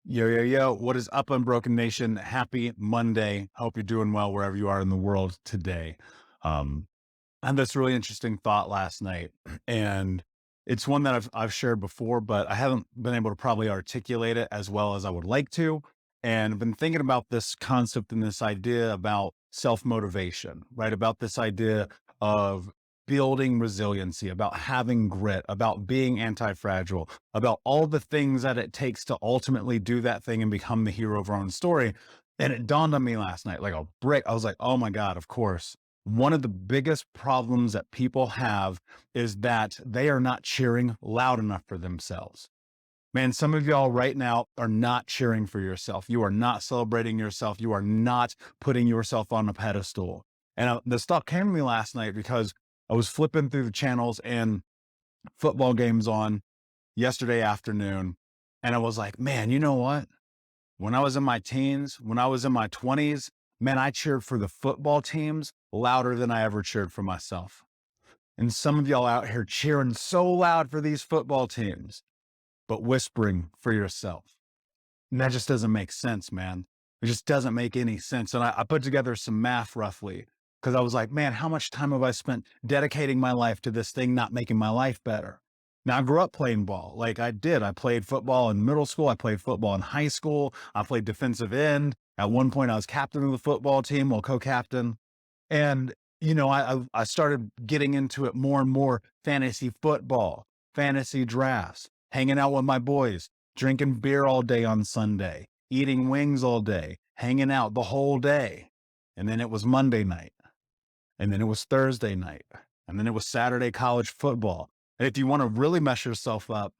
Yo, yo, yo. What is up, Unbroken Nation? Happy Monday. Hope you're doing well wherever you are in the world today. Um, I had this really interesting thought last night, and it's one that I've shared before, but I haven't been able to probably articulate it as well as I would like to. And I've been thinking about this concept and this idea about self-motivation, right? About this idea of building resiliency, about having grit, about being anti-fragile, about all the things that it takes to ultimately do that thing and become the hero of our own story. And it dawned on me last night like a brick. I was like, oh my God, of course. One of the biggest problems that people have is that they are not cheering loud enough for themselves. Man, some of y'all right now are not cheering for yourself. You are not celebrating yourself. You are not putting yourself on a pedestal. And this thought came to me last night because I was flipping through the channels and football games on yesterday afternoon. And I was like, man, you know what? When I was in my teens, when I was in my 20s, man, I cheered for the football teams louder than I ever cheered for myself. And some of y'all out here cheering so loud for these football teams, but whispering for yourself. And that just doesn't make sense, man. It just doesn't make any sense. And I put together some math roughly because I was like, man, how much time have I spent dedicating my life to this thing, not making my life better? Now, I grew up playing ball like I did. I played football in middle school. I played football in high school. I played defensive end. At one point, I was captain of the football team, well, co-captain. And, I started getting into it more and more, fantasy football, fantasy drafts, hanging out with my boys, drinking beer all day on Sunday, eating wings all day, hanging out the whole day. And then it was Monday night. And then it was Thursday night. And then it was Saturday college football. And if you want to really mess yourself up,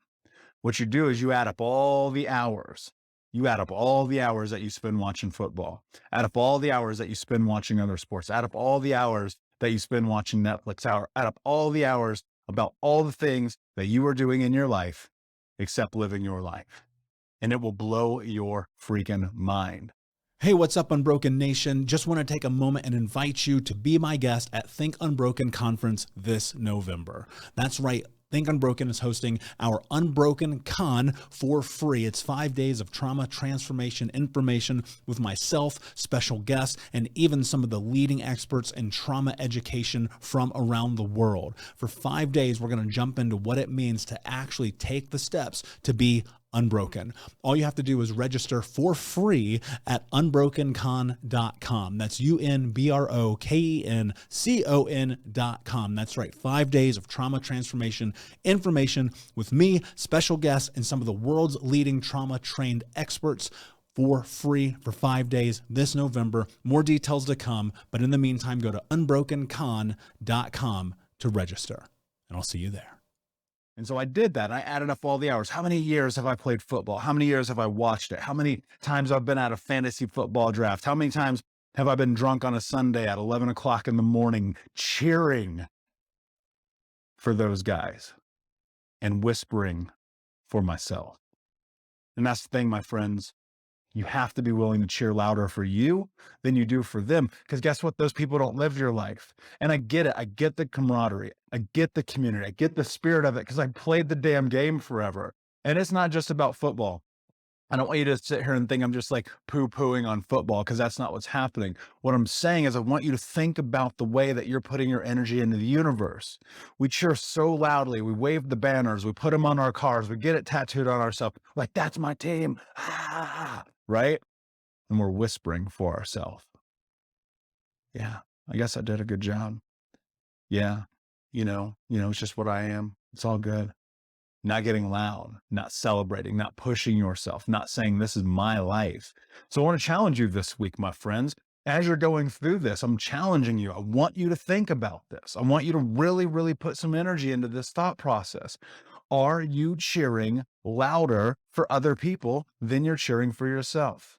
what you do is you add up all the hours. You add up all the hours that you spend watching football, add up all the hours that you spend watching other sports, add up all the hours that you spend watching Netflix, add up all the hours about all the things that you are doing in your life except living your life. And it will blow your freaking mind. Hey, what's up, Unbroken Nation? Just want to take a moment and invite you to be my guest at Think Unbroken Conference this November. That's right. Think Unbroken is hosting our Unbroken Con for free. It's 5 days of trauma transformation information with myself, special guests, and even some of the leading experts in trauma education from around the world. For 5 days, we're going to jump into what it means to actually take the steps to be unbroken. All you have to do is register for free at unbrokencon.com. That's unbrokencon.com. That's right. 5 days of trauma transformation information with me, special guests, and some of the world's leading trauma trained experts for free for 5 days this November. More details to come. But in the meantime, go to unbrokencon.com to register, and I'll see you there. And so I did that. I added up all the hours. How many years have I played football? How many years have I watched it? How many times I've been at a fantasy football draft? How many times have I been drunk on a Sunday at 11 o'clock in the morning cheering for those guys and whispering for myself? And that's the thing, my friends. You have to be willing to cheer louder for you than you do for them. Because guess what? Those people don't live your life. And I get it. I get the camaraderie. I get the community. I get the spirit of it because I played the damn game forever. And it's not just about football. I don't want you to sit here and think I'm just like poo-pooing on football because that's not what's happening. What I'm saying is I want you to think about the way that you're putting your energy into the universe. We cheer so loudly. We wave the banners. We put them on our cars. We get it tattooed on ourselves. Like, that's my team. Right? And we're whispering for ourselves. Yeah, I guess I did a good job. Yeah, it's just what I am. It's all good. Not getting loud, not celebrating, not pushing yourself, not saying this is my life. So I want to challenge you this week, my friends. As you're going through this, I'm challenging you. I want you to think about this. I want you to really, really put some energy into this thought process. Are you cheering louder for other people than you're cheering for yourself?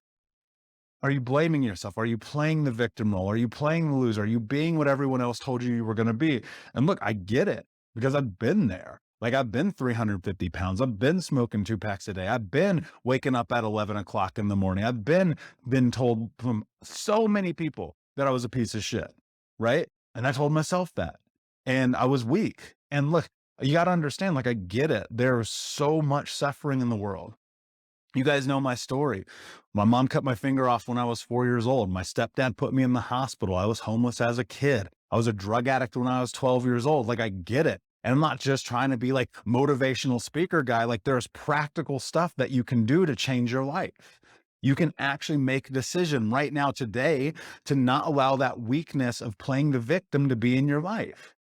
Are you blaming yourself? Are you playing the victim role? Are you playing the loser? Are you being what everyone else told you were going to be? And look, I get it because I've been there. Like, I've been 350 pounds. I've been smoking 2 packs a day. I've been waking up at 11 o'clock in the morning. I've been told from so many people that I was a piece of shit, right? And I told myself that. And I was weak. And look, you got to understand, like, I get it. There's so much suffering in the world. You guys know my story. My mom cut my finger off when I was 4 years old. My stepdad put me in the hospital. I was homeless as a kid. I was a drug addict when I was 12 years old. Like, I get it. And I'm not just trying to be like motivational speaker guy. Like, there's practical stuff that you can do to change your life. You can actually make a decision right now today to not allow that weakness of playing the victim to be in your life.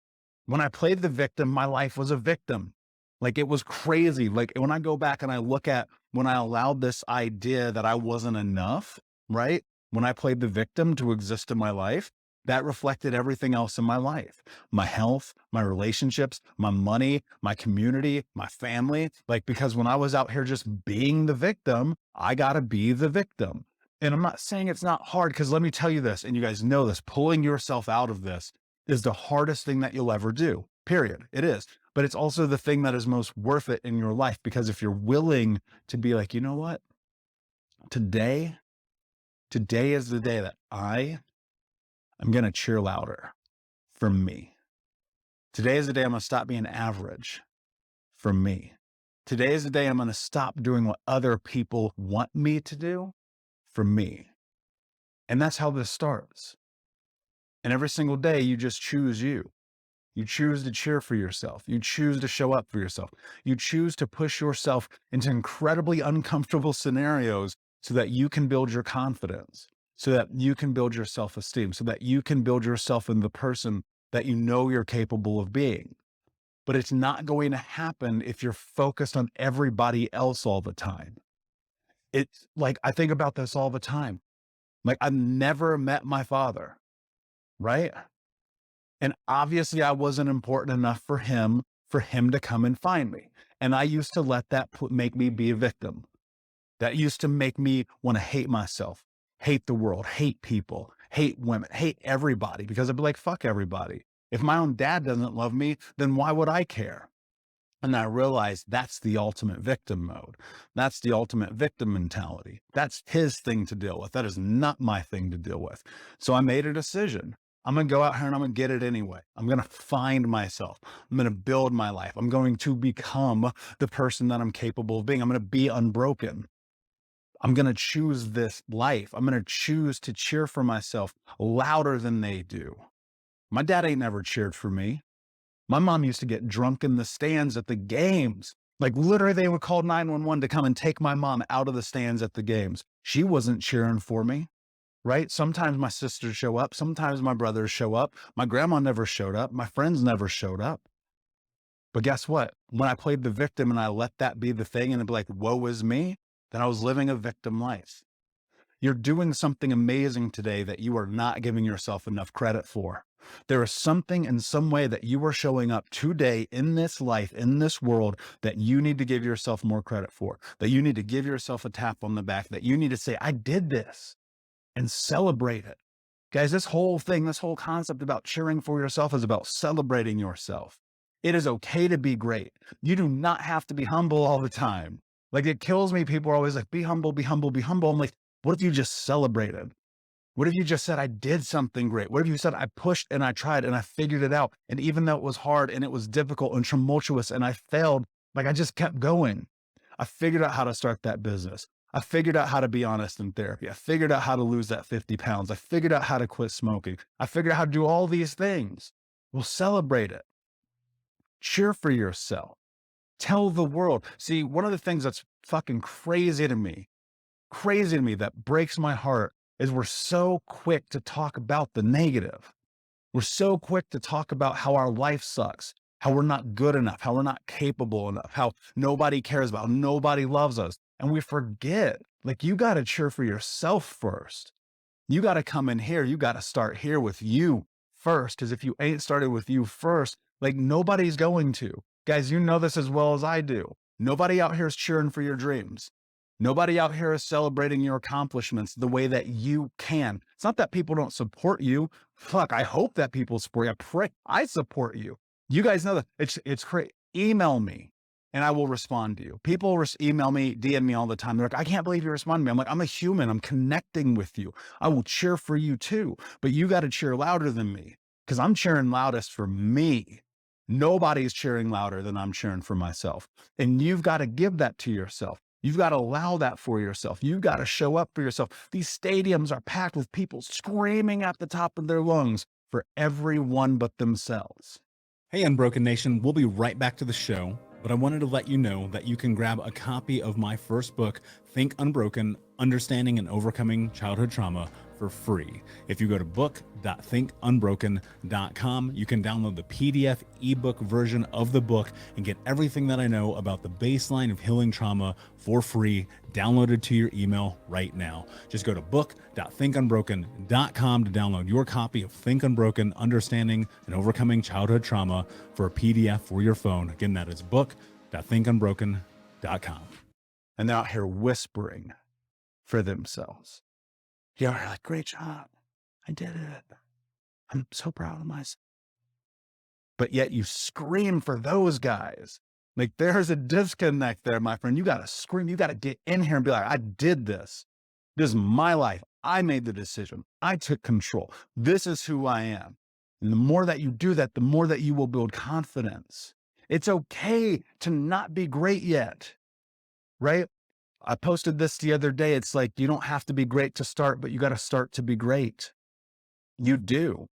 When I played the victim, my life was a victim. Like, it was crazy. Like, when I go back and I look at when I allowed this idea that I wasn't enough, right? When I played the victim to exist in my life, that reflected everything else in my life, my health, my relationships, my money, my community, my family. Like, because when I was out here just being the victim, I got to be the victim. And I'm not saying it's not hard, because let me tell you this, and you guys know this, pulling yourself out of this is the hardest thing that you'll ever do, period. It is. But it's also the thing that is most worth it in your life, because if you're willing to be like, you know what, today is the day that I'm going to cheer louder for me. Today is the day I'm going to stop being average for me. Today is the day I'm going to stop doing what other people want me to do for me. And that's how this starts. And every single day you just choose you. You choose to cheer for yourself. You choose to show up for yourself. You choose to push yourself into incredibly uncomfortable scenarios so that you can build your confidence, so that you can build your self-esteem, so that you can build yourself into the person that you know you're capable of being. But it's not going to happen if you're focused on everybody else all the time. It's like, I think about this all the time. Like, I've never met my father, right? And obviously I wasn't important enough for him to come and find me. And I used to let that make me be a victim. That used to make me want to hate myself, hate the world, hate people, hate women, hate everybody, because I'd be like, fuck everybody. If my own dad doesn't love me, then why would I care? And I realized that's the ultimate victim mode. That's the ultimate victim mentality. That's his thing to deal with. That is not my thing to deal with. So I made a decision. I'm going to go out here and I'm going to get it anyway. I'm going to find myself. I'm going to build my life. I'm going to become the person that I'm capable of being. I'm going to be unbroken. I'm going to choose this life. I'm going to choose to cheer for myself louder than they do. My dad ain't never cheered for me. My mom used to get drunk in the stands at the games. Like, literally, they would call 911 to come and take my mom out of the stands at the games. She wasn't cheering for me, right? Sometimes my sisters show up. Sometimes my brothers show up. My grandma never showed up. My friends never showed up. But guess what? When I played the victim and I let that be the thing and it'd be like, woe is me, then I was living a victim life. You're doing something amazing today that you are not giving yourself enough credit for. There is something in some way that you are showing up today in this life, in this world, that you need to give yourself more credit for, that you need to give yourself a tap on the back, that you need to say, I did this, and celebrate it. Guys, this whole thing, this whole concept about cheering for yourself is about celebrating yourself. It is okay to be great. You do not have to be humble all the time. Like, it kills me. People are always like, be humble, be humble, be humble. I'm like, what if you just celebrated? What if you just said, I did something great? What if you said, I pushed and I tried and I figured it out? And even though it was hard and it was difficult and tumultuous and I failed, like, I just kept going. I figured out how to start that business. I figured out how to be honest in therapy. I figured out how to lose that 50 pounds. I figured out how to quit smoking. I figured out how to do all these things. Well, celebrate it. Cheer for yourself. Tell the world. See, one of the things that's fucking crazy to me that breaks my heart is we're so quick to talk about the negative. We're so quick to talk about how our life sucks, how we're not good enough, how we're not capable enough, how nobody cares about, nobody loves us. And we forget, like, you got to cheer for yourself first. You got to come in here. You got to start here with you first. Because if you ain't started with you first, like, nobody's going to. Guys, you know this as well as I do. Nobody out here is cheering for your dreams. Nobody out here is celebrating your accomplishments the way that you can. It's not that people don't support you. Fuck, I hope that people support you. I pray I support you. You guys know that it's great. Email me and I will respond to you. People email me, DM me all the time. They're like, I can't believe you respond to me. I'm like, I'm a human. I'm connecting with you. I will cheer for you too, but you got to cheer louder than me, because I'm cheering loudest for me. Nobody's cheering louder than I'm cheering for myself. And you've got to give that to yourself. You've got to allow that for yourself. You've got to show up for yourself. These stadiums are packed with people screaming at the top of their lungs for everyone but themselves. Hey, Unbroken Nation, we'll be right back to the show, but I wanted to let you know that you can grab a copy of my first book, Think Unbroken, Understanding and Overcoming Childhood Trauma, for free. If you go to book.thinkunbroken.com, you can download the PDF ebook version of the book and get everything that I know about the baseline of healing trauma for free, downloaded to your email right now. Just go to book.thinkunbroken.com to download your copy of Think Unbroken, Understanding and Overcoming Childhood Trauma for a PDF for your phone. Again, that is book.thinkunbroken.com. And they're out here whispering for themselves. You're like, great job. I did it. I'm so proud of myself. But yet you scream for those guys. Like, there's a disconnect there, my friend. You got to scream. You got to get in here and be like, I did this. This is my life. I made the decision. I took control. This is who I am. And the more that you do that, the more that you will build confidence. It's okay to not be great yet, right? I posted this the other day. It's like, you don't have to be great to start, but you got to start to be great. You do.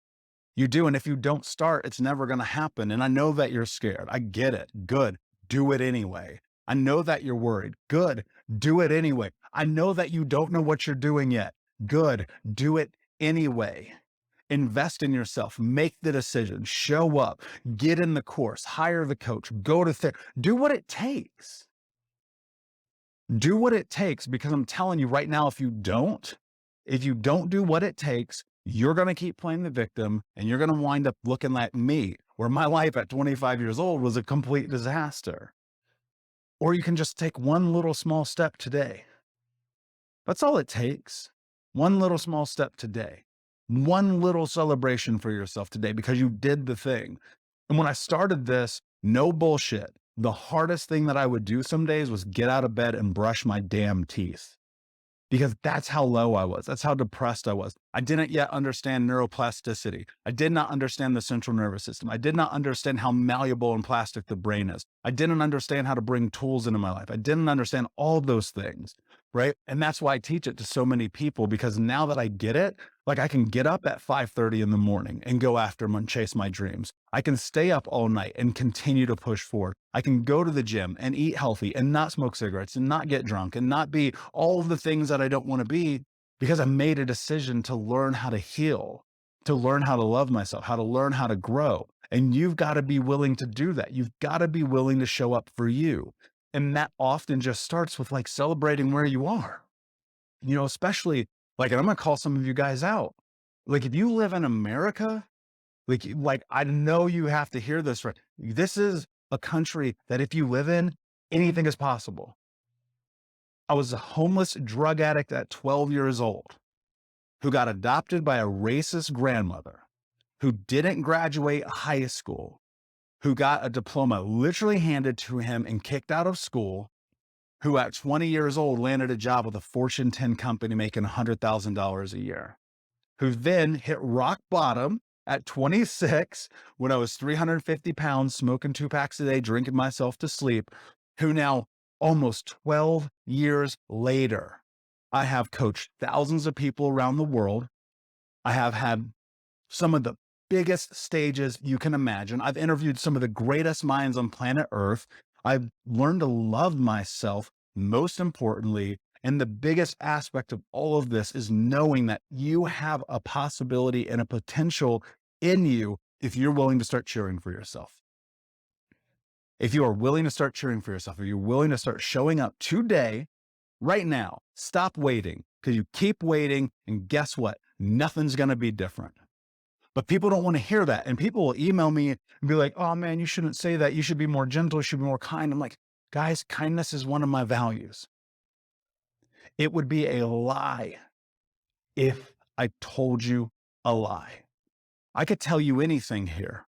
You do. And if you don't start, it's never going to happen. And I know that you're scared. I get it. Good. Do it anyway. I know that you're worried. Good. Do it anyway. I know that you don't know what you're doing yet. Good. Do it anyway. Invest in yourself. Make the decision. Show up. Get in the course. Hire the coach. Go to therapy. Do what it takes. Do what it takes, because I'm telling you right now, if you don't do what it takes, you're going to keep playing the victim, and you're going to wind up looking like me, where my life at 25 years old was a complete disaster. Or you can just take one little small step today. That's all it takes. One little small step today. One little celebration for yourself today, because you did the thing. And when I started this, no bullshit, the hardest thing that I would do some days was get out of bed and brush my damn teeth, because that's how low I was. That's how depressed I was. I didn't yet understand neuroplasticity. I did not understand the central nervous system. I did not understand how malleable and plastic the brain is. I didn't understand how to bring tools into my life. I didn't understand all those things, right? And that's why I teach it to so many people, because now that I get it, like, I can get up at 5:30 in the morning and go after them and chase my dreams. I can stay up all night and continue to push forward. I can go to the gym and eat healthy and not smoke cigarettes and not get drunk and not be all of the things that I don't want to be, because I made a decision to learn how to heal, to learn how to love myself, how to learn how to grow. And you've got to be willing to do that. You've got to be willing to show up for you. And that often just starts with, like, celebrating where you are, especially, like, and I'm going to call some of you guys out. Like, if you live in America, like I know you have to hear this, right? This is a country that if you live in, anything is possible. I was a homeless drug addict at 12 years old who got adopted by a racist grandmother, who didn't graduate high school, who got a diploma literally handed to him and kicked out of school, who at 20 years old landed a job with a Fortune 10 company making $100,000 a year, who then hit rock bottom at 26 when I was 350 pounds, smoking 2 packs a day, drinking myself to sleep, who now, almost 12 years later, I have coached thousands of people around the world. I have had some of the biggest stages you can imagine. I've interviewed some of the greatest minds on planet Earth. I've learned to love myself, most importantly. And the biggest aspect of all of this is knowing that you have a possibility and a potential in you if you're willing to start cheering for yourself. If you are willing to start cheering for yourself, if you're willing to start showing up today, right now, stop waiting, because you keep waiting, and guess what? Nothing's going to be different. But people don't want to hear that. And people will email me and be like, oh man, you shouldn't say that. You should be more gentle. You should be more kind. I'm like, guys, kindness is one of my values. It would be a lie if I told you a lie. I could tell you anything here.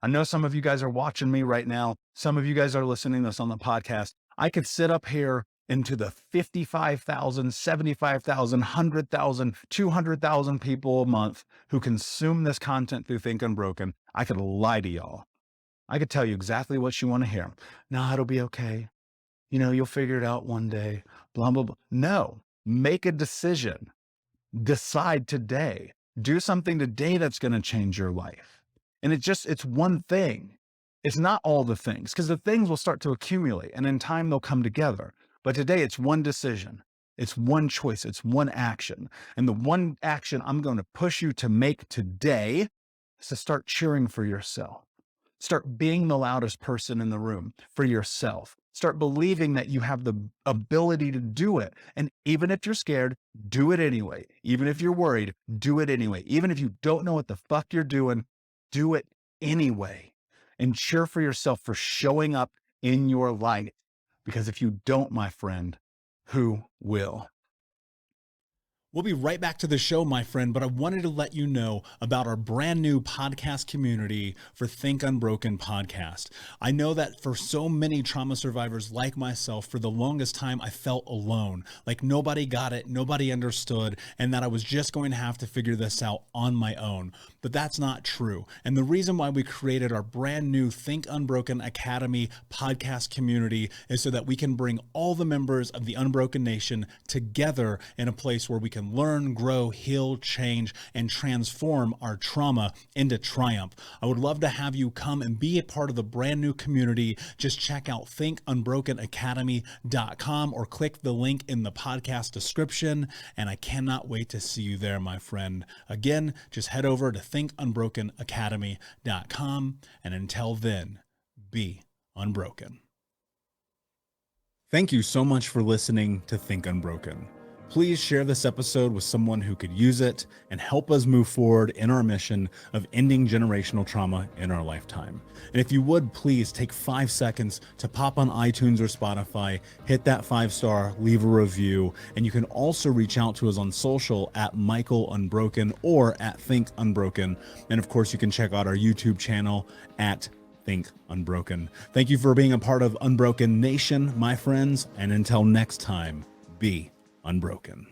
I know some of you guys are watching me right now. Some of you guys are listening to this on the podcast. I could sit up here into the 55,000, 75,000, 100,000, 200,000 people a month who consume this content through Think Unbroken. I could lie to y'all. I could tell you exactly what you want to hear. No, it'll be okay. You'll figure it out one day, blah, blah, blah. No, make a decision. Decide today. Do something today that's going to change your life. And it's one thing. It's not all the things, because the things will start to accumulate and in time they'll come together. But today it's one decision. It's one choice. It's one action. And the one action I'm going to push you to make today is to start cheering for yourself. Start being the loudest person in the room for yourself. Start believing that you have the ability to do it. And even if you're scared, do it anyway. Even if you're worried, do it anyway. Even if you don't know what the fuck you're doing, do it anyway. And cheer for yourself for showing up in your light. Because if you don't, my friend, who will? We'll be right back to the show, my friend, but I wanted to let you know about our brand new podcast community for Think Unbroken podcast. I know that for so many trauma survivors like myself, for the longest time, I felt alone, like nobody got it, nobody understood, and that I was just going to have to figure this out on my own. But that's not true. And the reason why we created our brand new Think Unbroken Academy podcast community is so that we can bring all the members of the Unbroken Nation together in a place where we can learn, grow, heal, change, and transform our trauma into triumph. I would love to have you come and be a part of the brand new community. Just check out thinkunbrokenacademy.com or click the link in the podcast description. And I cannot wait to see you there, my friend. Again, just head over to thinkunbrokenacademy.com. And until then, be unbroken. Thank you so much for listening to Think Unbroken. Please share this episode with someone who could use it and help us move forward in our mission of ending generational trauma in our lifetime. And if you would, please take 5 seconds to pop on iTunes or Spotify, hit that 5-star, leave a review, and you can also reach out to us on social at Michael Unbroken or at Think Unbroken. And of course, you can check out our YouTube channel at Think Unbroken. Thank you for being a part of Unbroken Nation, my friends, and until next time, be unbroken.